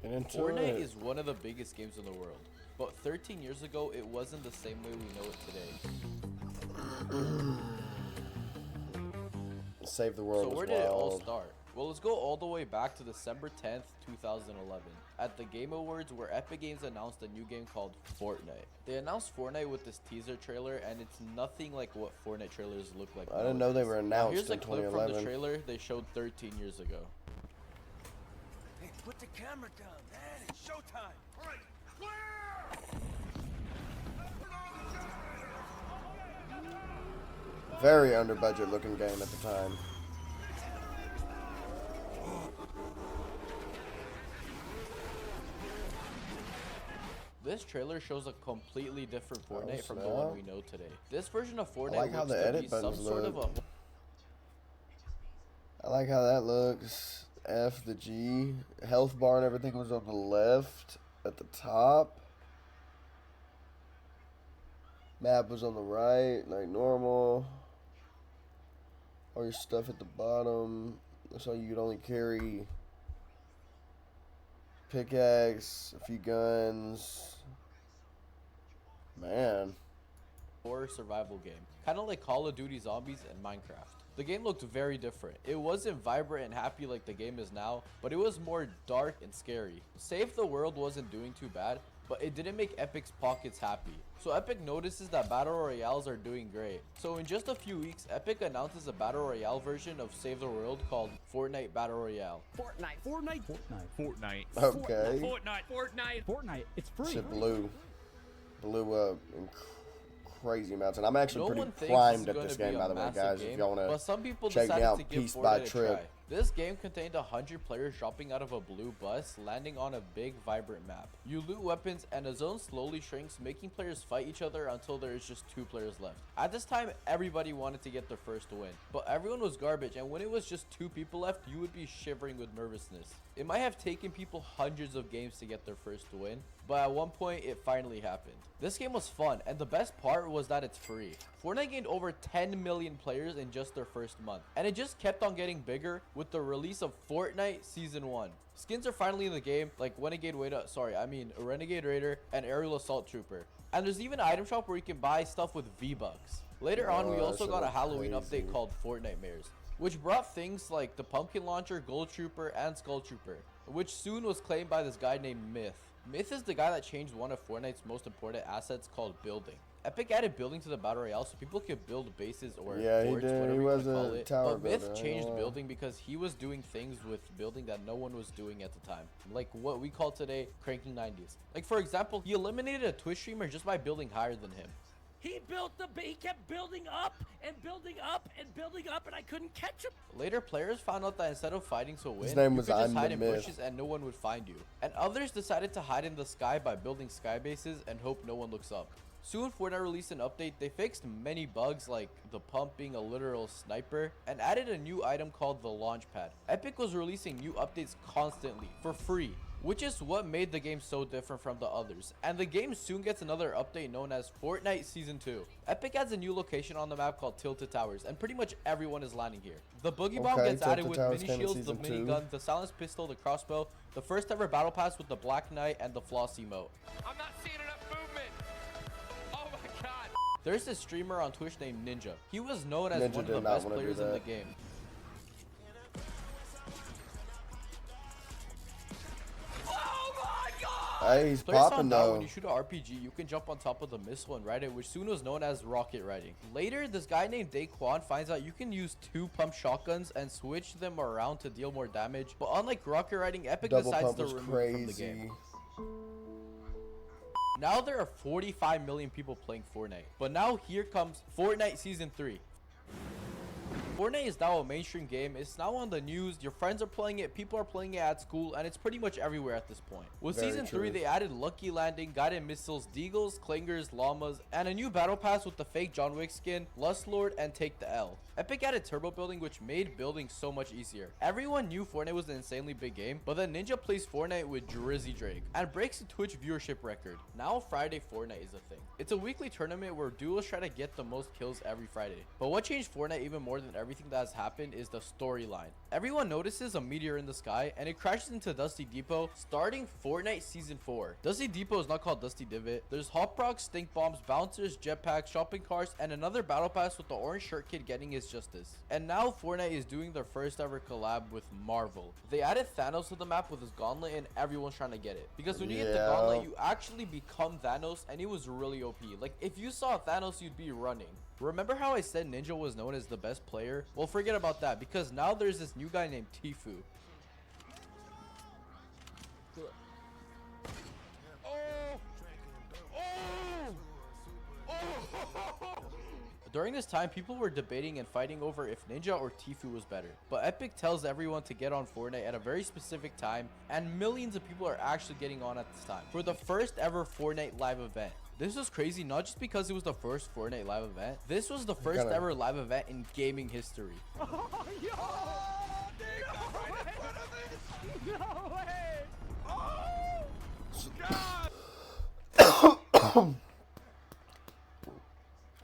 Get into Fortnite it. is one of the biggest games in the world, but 13 years ago, it wasn't the same way we know it today. Save the world So was where did it all wild. start? Well, let's go all the way back to December 10th, 2011, at the Game Awards where Epic Games announced a new game called Fortnite. They announced Fortnite with this teaser trailer, and it's nothing like what Fortnite trailers look like. I didn't know they nowadays. were Now, announced here's a in clip from the 2011. trailer they showed 13 years ago. Hey, put the camera down, man. It's showtime. All right, clear! Very under budget looking game at the time. This trailer shows a completely different Fortnite from the snap. one we know today. This version of Fortnite like how looks the to edit be some buttons sort of a look. I like how that looks. F the G. Health bar and everything was on the left at the top. Map was on the right, like normal. All your stuff at the bottom. Looks like you could only carry pickaxe, a few guns. Man. horror survival game, kind of like Call of Duty Zombies and Minecraft. The game looked very different. It wasn't vibrant and happy like the game is now, but it was more dark and scary. Save the World wasn't doing too bad, but it didn't make Epic's pockets happy. So Epic notices that Battle Royales are doing great. So in just a few weeks, Epic announces a Battle Royale version of Save the World called Fortnite Battle Royale. Fortnite. Okay. Fortnite. It's free. Shit blew up in crazy amounts. And I'm actually No pretty one thinks primed it's at this gonna be game, a by the way, massive guys. game, If y'all want but to some people check me decided out to give piece by Fortnite a trip. try. This game contained 100 players dropping out of a blue bus, landing on a big, vibrant map. You loot weapons, and a zone slowly shrinks, making players fight each other until there is just 2 players left. At this time, everybody wanted to get their first win, but everyone was garbage, and when it was just 2 people left, you would be shivering with nervousness. It might have taken people hundreds of games to get their first win, but at one point, it finally happened. This game was fun, and the best part was that it's free. Fortnite gained over 10 million players in just their first month, and it just kept on getting bigger with the release of Fortnite Season 1. Skins are finally in the game, like Renegade Raider and Aerial Assault Trooper. And there's even an item shop where you can buy stuff with V-Bucks. Later on, we Oh, also that got a shit Halloween looks update crazy. called Fortnite Mares, which brought things like the Pumpkin Launcher, Gold Trooper, and Skull Trooper, which soon was claimed by this guy named Myth. Myth is the guy that changed one of Fortnite's most important assets called building. Epic added building to the Battle Royale so people could build bases or Yeah, he forts, did. whatever He you was wanna a call it. tower But Myth builder, I changed know. building because he was doing things with building that no one was doing at the time. Like what we call today cranking 90s. Like for example, he eliminated a Twitch streamer just by building higher than him. He kept building up and building up and building up, and I couldn't catch him. Later, players found out that instead of fighting to win, name you was could just I'm hide the in Myth. bushes and no one would find you. And others decided to hide in the sky by building sky bases and hope no one looks up. Soon, Fortnite released an update. They fixed many bugs like the pump being a literal sniper and added a new item called the launch pad. Epic was releasing new updates constantly for free, which is what made the game so different from the others. And the game soon gets another update known as Fortnite Season 2. Epic adds a new location on the map called Tilted Towers, and pretty much everyone is landing here. The Boogie Bomb Okay, gets added Tilted with Towers mini came in shields, the Season 2. minigun, the silenced pistol, the crossbow, the first ever battle pass with the Black Knight, and the floss emote. I'm not seeing enough movement. Oh my god. There's this streamer on Twitch named Ninja. He was known as Ninja one of did the not best wanna do players in the that. game. Hey, he's Players popping found out though. when you shoot an RPG, you can jump on top of the missile and ride it, which soon was known as rocket riding. Later, this guy named Daquan finds out you can use 2 pump shotguns and switch them around to deal more damage. But unlike rocket riding, Epic Double decides pump to was remove it from the crazy. game. Now there are 45 million people playing Fortnite. But now here comes Fortnite Season 3. Fortnite is now a mainstream game. It's now on the news. Your friends are playing it, people are playing it at school, and it's pretty much everywhere at this point. With Very Season 3, true. they added Lucky Landing, guided missiles, deagles, clangers, llamas, and a new battle pass with the fake John Wick skin, Lust Lord, and Take the L. Epic added turbo building, which made building so much easier. Everyone knew Fortnite was an insanely big game, but then Ninja plays Fortnite with Drizzy Drake and breaks a Twitch viewership record. Now Friday Fortnite is a thing. It's a weekly tournament where duos try to get the most kills every Friday. But what changed Fortnite even more than everything that has happened is the storyline. Everyone notices a meteor in the sky and it crashes into Dusty Depot starting Fortnite Season 4. Dusty Depot is not called Dusty Divot. There's hot procs, stink bombs, bouncers, jetpacks, shopping carts, and another battle pass with the orange shirt kid getting his justice. And now Fortnite is doing their first ever collab with Marvel. They added Thanos to the map with his gauntlet and everyone's trying to get it. Because when you get the gauntlet, you actually become Thanos, and it was really OP. Like, if you saw Thanos, you'd be running. Remember how I said Ninja was known as the best player? Well, forget about that, because now there's this new guy named Tfue. During this time, people were debating and fighting over if Ninja or Tfue was better. But Epic tells everyone to get on Fortnite at a very specific time, and millions of people are actually getting on at this time for the first ever Fortnite live event. This was crazy, not just because it was the first Fortnite live event. This was the first ever live event in gaming history. Oh, yo! No way! Oh! God!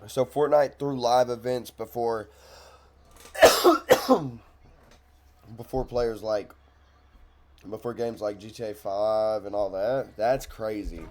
So Fortnite threw live events before players like before games like GTA 5 and all that. That's crazy.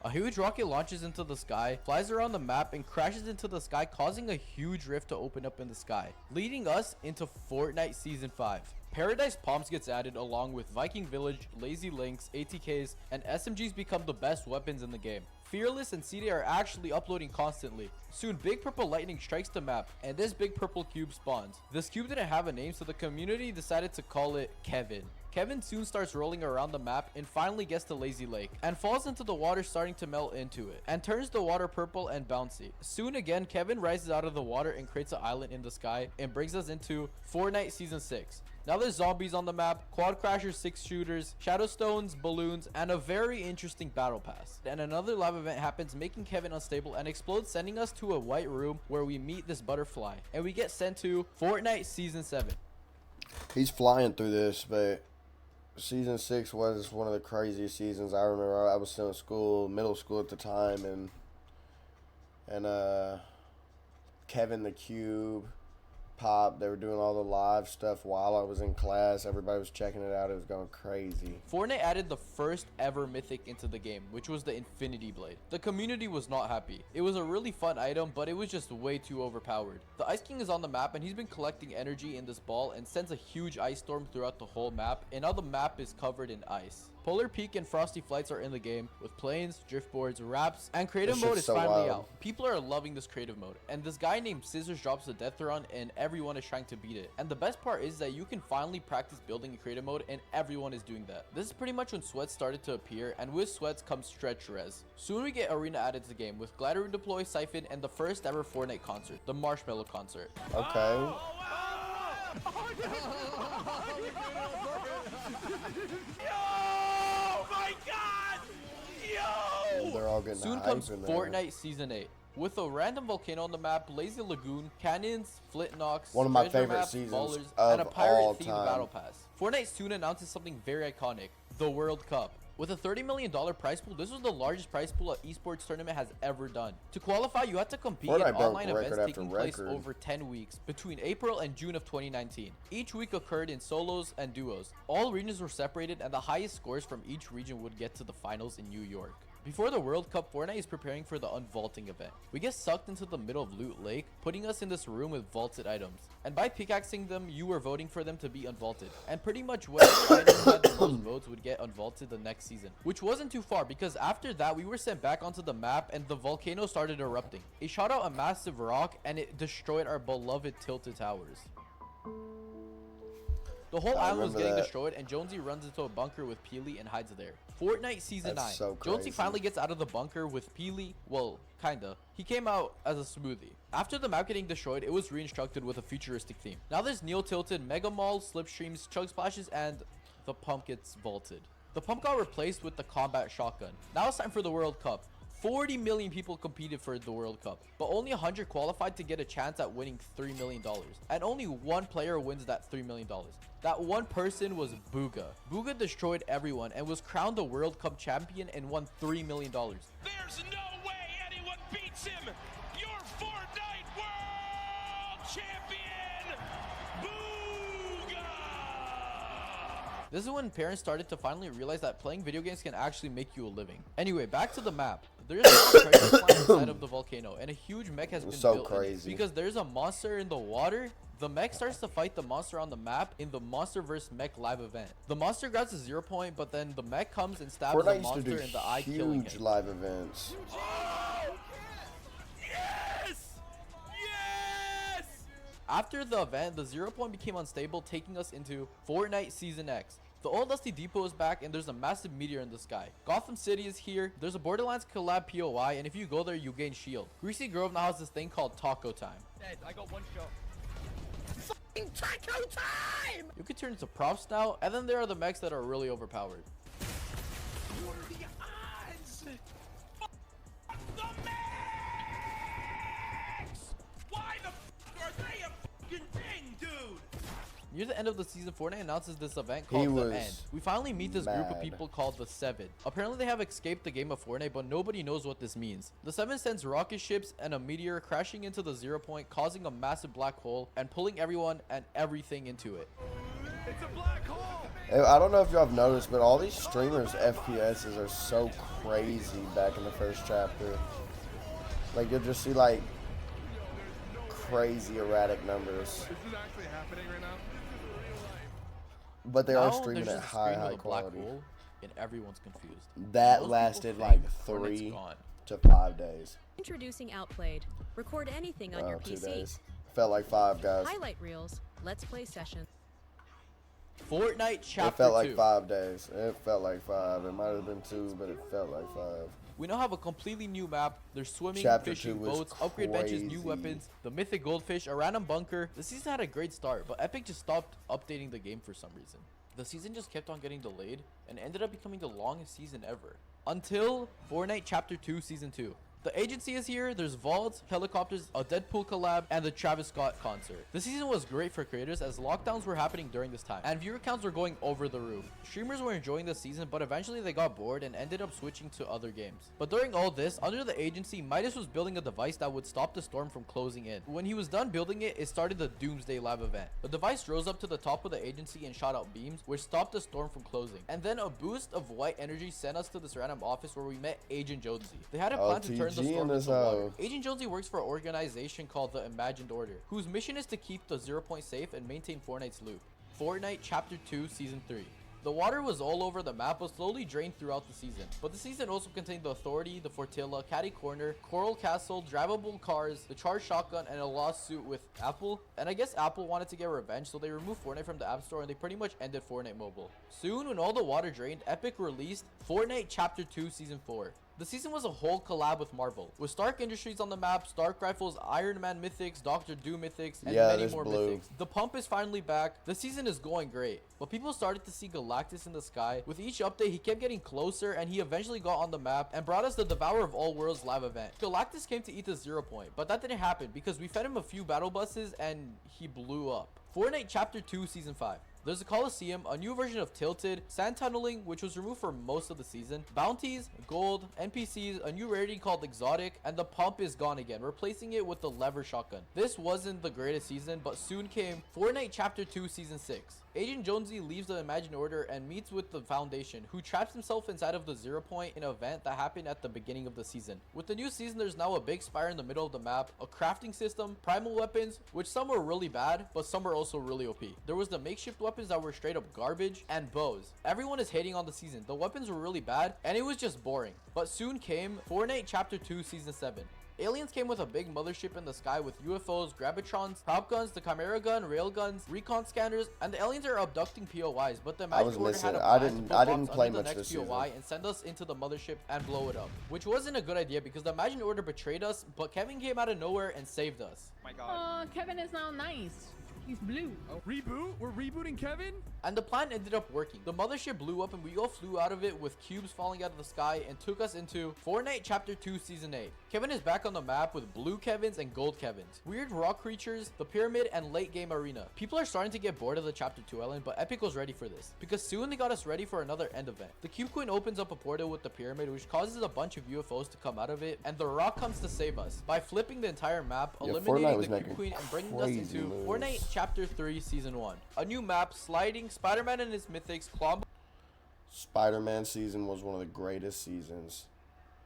A huge rocket launches into the sky, flies around the map, and crashes into the sky, causing a huge rift to open up in the sky, leading us into Fortnite Season 5. Paradise Palms gets added along with Viking Village, Lazy Links, ATKs, and SMGs become the best weapons in the game. Fearless and CD are actually uploading constantly. Soon, Big Purple Lightning strikes the map, and this big purple cube spawns. This cube didn't have a name, so the community decided to call it Kevin. Kevin soon starts rolling around the map and finally gets to Lazy Lake and falls into the water, starting to melt into it and turns the water purple and bouncy. Soon again, Kevin rises out of the water and creates an island in the sky and brings us into Fortnite Season 6. Now there's zombies on the map, quad crashers, 6 shooters, shadow stones, balloons, and a very interesting battle pass. And another live event happens, making Kevin unstable and explodes, sending us to a white room where we meet this butterfly and we get sent to Fortnite Season 7. He's flying through this, but Season 6 was one of the craziest seasons. I remember I was still in school, middle school at the time, and Kevin the Cube, Pop, they were doing all the live stuff while I was in class. Everybody was checking it out. It was going crazy. Fortnite added the first ever mythic into the game, which was the Infinity Blade. The community was not happy. It was a really fun item, but it was just way too overpowered. The Ice King is on the map, and he's been collecting energy in this ball and sends a huge ice storm throughout the whole map, and now the map is covered in ice. Polar Peak and Frosty Flights are in the game with planes, driftboards, wraps, and creative mode is finally out. People are loving this creative mode, and this guy named Scissors drops a death run and everyone is trying to beat it. And the best part is that you can finally practice building in creative mode, and everyone is doing that. This is pretty much when sweats started to appear, and with sweats comes stretch res. Soon we get arena added to the game with glider deploy, siphon, and the first ever Fortnite concert, the Marshmallow concert. Okay. Oh my God! Yo! They're all getting Soon hype comes in there. Fortnite Season 8. With a random volcano on the map, Lazy Lagoon, cannons, flint knocks, One of my treasure favorite maps, seasons ballers, of and a pirate all themed time. battle pass. Fortnite soon announces something very iconic, the World Cup. With a $30 million prize pool, this was the largest prize pool an esports tournament has ever done. To qualify, you had to compete Fortnite in broke online record events after taking place record. over 10 weeks between April and June of 2019. Each week occurred in solos and duos. All regions were separated, and the highest scores from each region would get to the finals in New York. Before the World Cup, Fortnite is preparing for the unvaulting event. We get sucked into the middle of Loot Lake, putting us in this room with vaulted items. And by pickaxing them, you were voting for them to be unvaulted. And pretty much whatever item had the most votes would get unvaulted the next season. Which wasn't too far, because after that, we were sent back onto the map and the volcano started erupting. It shot out a massive rock and it destroyed our beloved tilted towers. The whole island was getting destroyed, and Jonesy runs into a bunker with Peely and hides there. Fortnite Season 9. So Jonesy finally gets out of the bunker with Peely. Well, kinda. He came out as a smoothie. After the map getting destroyed, it was re-instructed with a futuristic theme. Now there's Neo Tilted, Mega Mall, Slipstreams, Chug Splashes, and the pump gets vaulted. The pump got replaced with the combat shotgun. Now it's time for the World Cup. 40 million people competed for the World Cup, but only 100 qualified to get a chance at winning $3 million. And only one player wins that $3 million. That one person was Booga. Booga destroyed everyone and was crowned the World Cup champion and won $3 million. There's no way anyone beats him. Your Fortnite World Champion, Booga! This is when parents started to finally realize that playing video games can actually make you a living. Anyway, back to the map. There's a treasure plant inside of the volcano, and a huge mech has been built in it. Because there's a monster in the water, the mech starts to fight the monster on the map in the Monster vs. Mech live event. The monster grabs a 0 point, but then the mech comes and stabs Fortnite the monster in the eye, killing huge him. live events. Oh! Yes! Yes! After the event, the 0 point became unstable, taking us into Fortnite Season X. The old Dusty Depot is back, and there's a massive meteor in the sky. Gotham City is here. There's a Borderlands collab POI, and if you go there, you gain shield. Greasy Grove now has this thing called Taco Time. Dead. I got one shot. Taco time! You can turn into props now, and then there are the mechs that are really overpowered. What are the odds? F the Max! Why the f are they a fucking thing, dude? Near the end of the season, Fortnite announces this event called The End. We finally meet this group of people called the Seven. Apparently they have escaped the game of Fortnite, but nobody knows what this means. The Seven sends rocket ships and a meteor crashing into the 0 point, causing a massive black hole and pulling everyone and everything into it. It's a black hole! I don't know if y'all have noticed, but all these streamers' FPSs are so crazy back in the first chapter. Like, you'll just see, like, crazy erratic numbers. This is actually happening right now. But they Now, are streaming there's at just a screen high with a black quality. hole, and everyone's confused. That Most lasted people like think Fortnite's 3 gone. to 5 days. Introducing Outplayed. Record anything on your 2 PC. days. Felt like 5, guys. Highlight reels. Let's play sessions. Fortnite Chapter 2. It felt like 5 days. It felt like 5. It might have been 2, but it felt like 5. We now have a completely new map. There's swimming, Chapter fishing, 2 was boats, upgrade benches, new crazy. weapons, the mythic goldfish, a random bunker. The season had a great start, but Epic just stopped updating the game for some reason. The season just kept on getting delayed and ended up becoming the longest season ever. Until Fortnite Chapter 2 Season 2. The agency is here, there's vaults, helicopters, a Deadpool collab, and the Travis Scott concert. The season was great for creators as lockdowns were happening during this time, and viewer counts were going over the roof. Streamers were enjoying the season, but eventually they got bored and ended up switching to other games. But during all this, under the agency, Midas was building a device that would stop the storm from closing in. When he was done building it, it started the Doomsday Lab event. The device rose up to the top of the agency and shot out beams, which stopped the storm from closing. And then a boost of white energy sent us to this random office where we met Agent Jonesy. They had a plan to turn the OTG storm in this into water. hoe. Agent Jonesy works for an organization called the Imagined Order, whose mission is to keep the 0 point safe and maintain Fortnite's loop. Fortnite Chapter 2 Season 3. The water was all over the map, but slowly drained throughout the season. But the season also contained the Authority, the Fortilla, Catty Corner, Coral Castle, drivable cars, the Charged Shotgun, and a lawsuit with Apple. And I guess Apple wanted to get revenge, so they removed Fortnite from the App Store and they pretty much ended Fortnite Mobile. Soon, when all the water drained, Epic released Fortnite Chapter 2 Season 4. The season was a whole collab with Marvel, with Stark Industries on the map, Stark Rifles, Iron Man mythics, Doctor Doom mythics, and many more mythics. The pump is finally back. The season is going great, but people started to see Galactus in the sky. With each update, he kept getting closer, and he eventually got on the map and brought us the Devourer of All Worlds live event. Galactus came to eat the 0 point, but that didn't happen because we fed him a few battle buses and he blew up. Fortnite Chapter 2 Season 5. There's a Coliseum, a new version of Tilted, sand tunneling, which was removed for most of the season, bounties, gold, NPCs, a new rarity called Exotic, and the pump is gone again, replacing it with the lever shotgun. This wasn't the greatest season, but soon came Fortnite Chapter 2 Season 6. Agent Jonesy leaves the Imagined Order and meets with the Foundation, who traps himself inside of the 0 point in an event that happened at the beginning of the season. With the new season, there's now a big spire in the middle of the map, a crafting system, primal weapons, which some were really bad, but some were also really OP. There was the makeshift weapons that were straight up garbage, and bows. Everyone is hating on the season. The weapons were really bad, and it was just boring. But soon came Fortnite Chapter 2 Season 7. Aliens came with a big mothership in the sky with UFOs, gravitrons, prop guns, the Chimera gun, rail guns, recon scanners, and the aliens are abducting POIs. But the Imagined Order had a plan to I put didn't bombs play under the much next this POI season. and send us into the mothership and blow it up, which wasn't a good idea because the Imagined Order betrayed us. But Kevin came out of nowhere and saved us. My God. Kevin is now nice. He's blue. Oh. Reboot? We're rebooting Kevin? And the plan ended up working. The mothership blew up and we all flew out of it with cubes falling out of the sky and took us into Fortnite Chapter 2 Season 8. Kevin is back on the map with blue Kevins and gold Kevins, weird rock creatures, the pyramid, and late game arena. People are starting to get bored of the Chapter 2 island, but Epic was ready for this because soon they got us ready for another end event. The Cube Queen opens up a portal with the pyramid, which causes a bunch of UFOs to come out of it, and the rock comes to save us by flipping the entire map, eliminating the Cube Queen, and bringing us into Fortnite Chapter 3 Season 1. A new map, sliding, Spider-Man and his mythics, Spider-Man season was one of the greatest seasons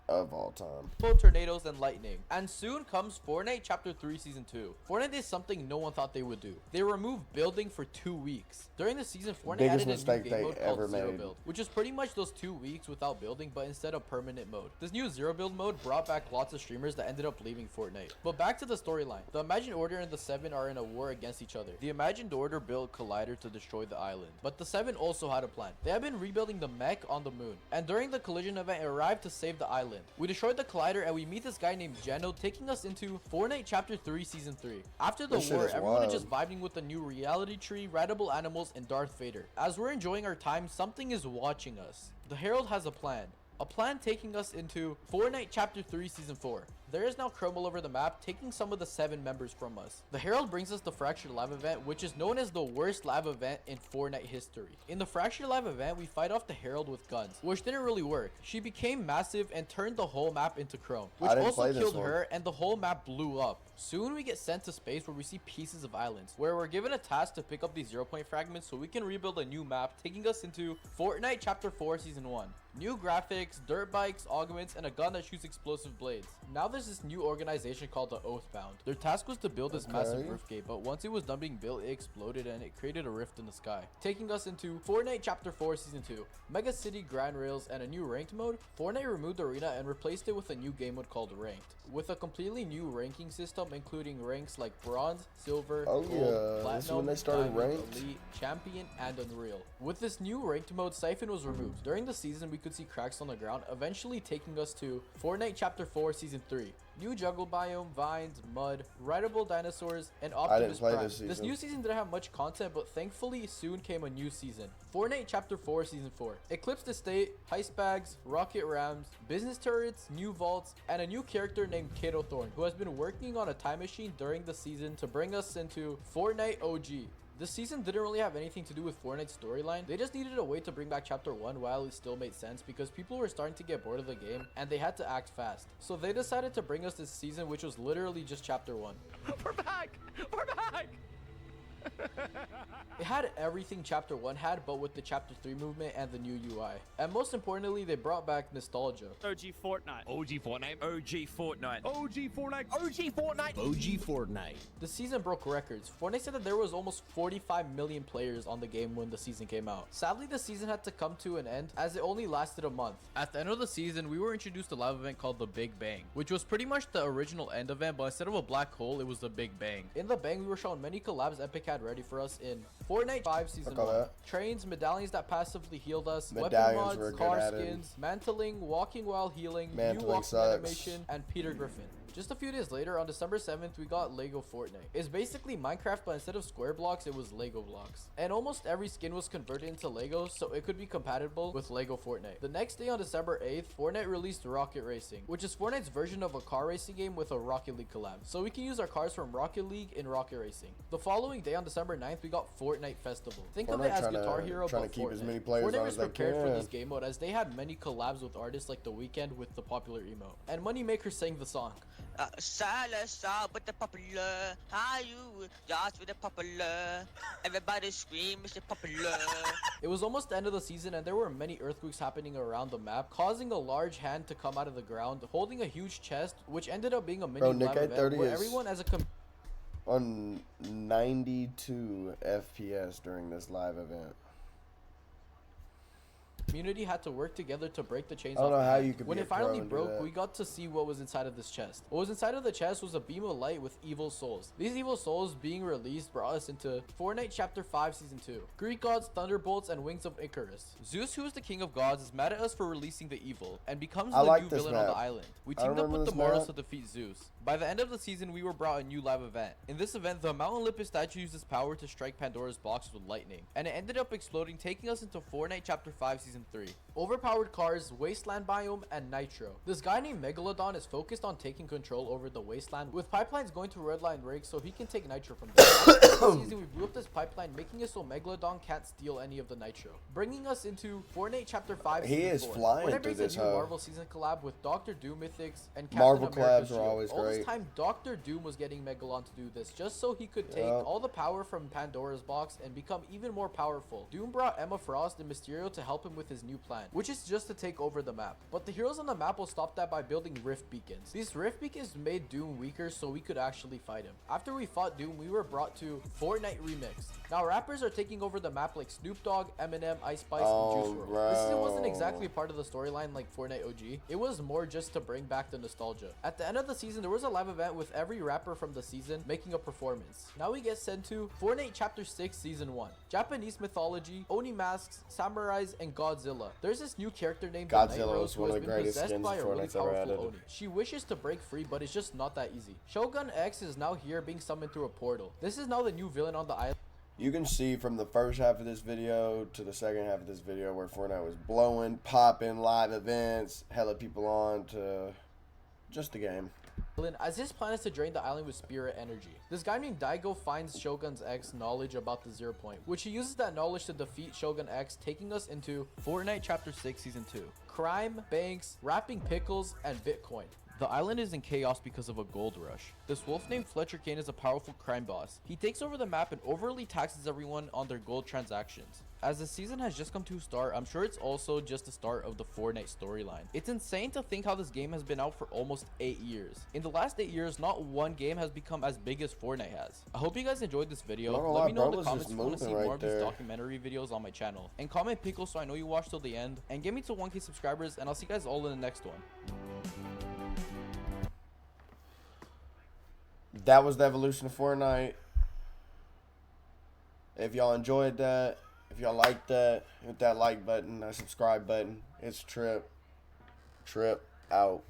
of all time. tornadoes, and lightning. And soon comes Fortnite Chapter 3 Season 2. Fortnite did something no one thought they would do. They removed building for 2 weeks. During the season, Fortnite Biggest added a mistake new game they mode ever called Zero made. Build, which is pretty much those 2 weeks without building, but instead of permanent mode. This new Zero Build mode brought back lots of streamers that ended up leaving Fortnite. But back to the storyline. The Imagined Order and the Seven are in a war against each other. The Imagined Order built Collider to destroy the island, but the Seven also had a plan. They have been rebuilding the mech on the moon, and during the collision event, it arrived to save the island. We destroyed the Collider and we meet this guy named Geno, taking us into Fortnite Chapter 3 Season 3. After the This shit war, is everyone is wild. just vibing with the new reality tree, rideable animals, and Darth Vader. As we're enjoying our time, something is watching us. The Herald has a plan. A plan taking us into Fortnite Chapter 3 Season 4. There is now Chrome all over the map, taking some of the 7 members from us. The Herald brings us the Fractured Lava event, which is known as the worst lava event in Fortnite history. In the Fractured Lava event, we fight off the Herald with guns, which didn't really work. She became massive and turned the whole map into Chrome, which I didn't also play this killed one. her, and the whole map blew up. Soon we get sent to space where we see pieces of islands, where we're given a task to pick up these 0-point fragments so we can rebuild a new map, taking us into Fortnite Chapter 4 Season 1. New graphics, dirt bikes, augments, and a gun that shoots explosive blades. Now there's this new organization called the Oathbound. Their task was to build this massive Okay. rift gate, but once it was done being built, it exploded and it created a rift in the sky, taking us into Fortnite Chapter 4 Season 2. Mega City, Grand Rails, and a new ranked mode. Fortnite removed Arena and replaced it with a new game mode called Ranked, with a completely new ranking system including ranks like Bronze, Silver, Oh, Gold, yeah. This is when Platinum, they started Diamond, Ranked? Elite, Champion, and Unreal. With this new ranked mode, Siphon was removed. During the season, we could see cracks on the ground, eventually taking us to Fortnite Chapter 4 Season 3. New jungle biome, vines, mud, rideable dinosaurs, and Optimus play Prime. this season. This new season didn't have much content, but thankfully soon came a new season. Fortnite Chapter 4 Season 4. Eclipse Estate, heist bags, rocket rams, business turrets, new vaults, and a new character named Kato Thorn, who has been working on a time machine during the season to bring us into Fortnite OG. This season didn't really have anything to do with Fortnite's storyline. They just needed a way to bring back Chapter 1 while it still made sense because people were starting to get bored of the game and they had to act fast. So they decided to bring us this season, which was literally just Chapter 1. We're back! We're back! It had everything Chapter 1 had, but with the Chapter 3 movement and the new UI. And most importantly, they brought back nostalgia. OG Fortnite. OG Fortnite. OG Fortnite. OG Fortnite. OG Fortnite. OG Fortnite. The season broke records. Fortnite said that there was almost 45 million players on the game when the season came out. Sadly, the season had to come to an end as it only lasted a month. At the end of the season, we were introduced to a live event called the Big Bang, which was pretty much the original end event, but instead of a black hole, it was the Big Bang. In the Bang, we were shown many collabs Epic had ready for us in Fortnite 5 Season Fuck all 1. that. Trains, medallions that passively healed us, weapon Medallions were mods, good car added. skins, mantling, walking while healing, new Mantling walking sucks. animation, and Peter Griffin. Just a few days later, on December 7th, we got Lego Fortnite. It's basically Minecraft, but instead of square blocks, it was Lego blocks. And almost every skin was converted into Lego, so it could be compatible with Lego Fortnite. The next day, on December 8th, Fortnite released Rocket Racing, which is Fortnite's version of a car racing game with a Rocket League collab. So we can use our cars from Rocket League in Rocket Racing. The following day, on December 9th, we got Fortnite Festival. Think of Fortnite it as trying to- Guitar Hero, trying but to keep as Fortnite. many players Fortnite on was as they prepared for can. this game mode as they had many collabs with artists like The Weeknd with the popular emo. And Moneymaker sang the song. Stop with the popular. How you just with the popular? Everybody scream, Mr. Popular. It was almost the end of the season and there were many earthquakes happening around the map, causing a large hand to come out of the ground, holding a huge chest, which ended up being a mini Bro, live Nick event 830 where is- everyone as a On 92 FPS during this live event. community had to work together to break the chains I don't off know the how hand. you could When be it a pro finally and do broke, that. we got to see what was inside of this chest. What was inside of the chest was a beam of light with evil souls. These evil souls being released brought us into Fortnite Chapter 5 Season 2. Greek gods, thunderbolts, and wings of Icarus. Zeus, who is the king of gods, is mad at us for releasing the evil and becomes I the like new this villain on the map. island. We I teamed up remember with the this mortals map. to defeat Zeus. By the end of the season, we were brought a new live event. In this event, the Mount Olympus statue uses power to strike Pandora's box with lightning, and it ended up exploding, taking us into Fortnite Chapter 5 Season 3. Overpowered cars, wasteland biome, and nitro. This guy named Megalodon is focused on taking control over the wasteland, with pipelines going to redline rigs so he can take nitro from them. After the season, we blew up this pipeline, making it so Megalodon can't steal any of the nitro. Bringing us into Fortnite Chapter 5 He Season is 4. flying Fortnite through brings a this new hoe. Marvel season collab with Doctor Doom Mythics and Captain Marvel America's collabs are Shield. always All this great. time, Doctor Doom was getting Megalon to do this just so he could take Yep. all the power from Pandora's box and become even more powerful. Doom brought Emma Frost and Mysterio to help him with his new plan, which is just to take over the map. But the heroes on the map will stop that by building rift beacons. These rift beacons made Doom weaker so we could actually fight him. After we fought Doom, we were brought to Fortnite Remix. Now rappers are taking over the map like Snoop Dogg, Eminem, Ice Spice, and Juice WRLD. This season wasn't exactly part of the storyline like Fortnite OG. It was more just to bring back the nostalgia. At the end of the season, there was a live event with every rapper from the season making a performance. Now we get sent to Fortnite Chapter 6 Season 1. Japanese mythology, Oni masks, samurais, and Godzilla. There's this new character named the Night Godzilla Rose was who one has of the been greatest possessed skins by a really Fortnite's ever powerful added. Oni. She wishes to break free, but it's just not that easy. Shogun X is now here being summoned through a portal. This is now the new villain on the island. You can see from the first half of this video to the second half of this video where Fortnite was blowing, popping, live events, hella people on to just the game. As his plan is to drain the island with spirit energy. This guy named Daigo finds Shogun's X knowledge about the 0 point, which he uses that knowledge to defeat Shogun X, taking us into Fortnite Chapter 6 Season 2. Crime, banks, wrapping pickles, and Bitcoin. The island is in chaos because of a gold rush. This wolf named Fletcher Kane is a powerful crime boss. He takes over the map and overly taxes everyone on their gold transactions. As the season has just come to a start, I'm sure it's also just the start of the Fortnite storyline. It's insane to think how this game has been out for almost 8 years. In the last 8 years, not one game has become as big as Fortnite has. I hope you guys enjoyed this video. Not gonna Let lie, me know in bro the was comments just if you want to see moving more right of these there. documentary videos on my channel. And comment pickle so I know you watched till the end. And get me to 1K subscribers, and I'll see you guys all in the next one. That was the evolution of Fortnite. If y'all enjoyed that, if y'all liked that, hit that like button, that subscribe button. It's Trip out.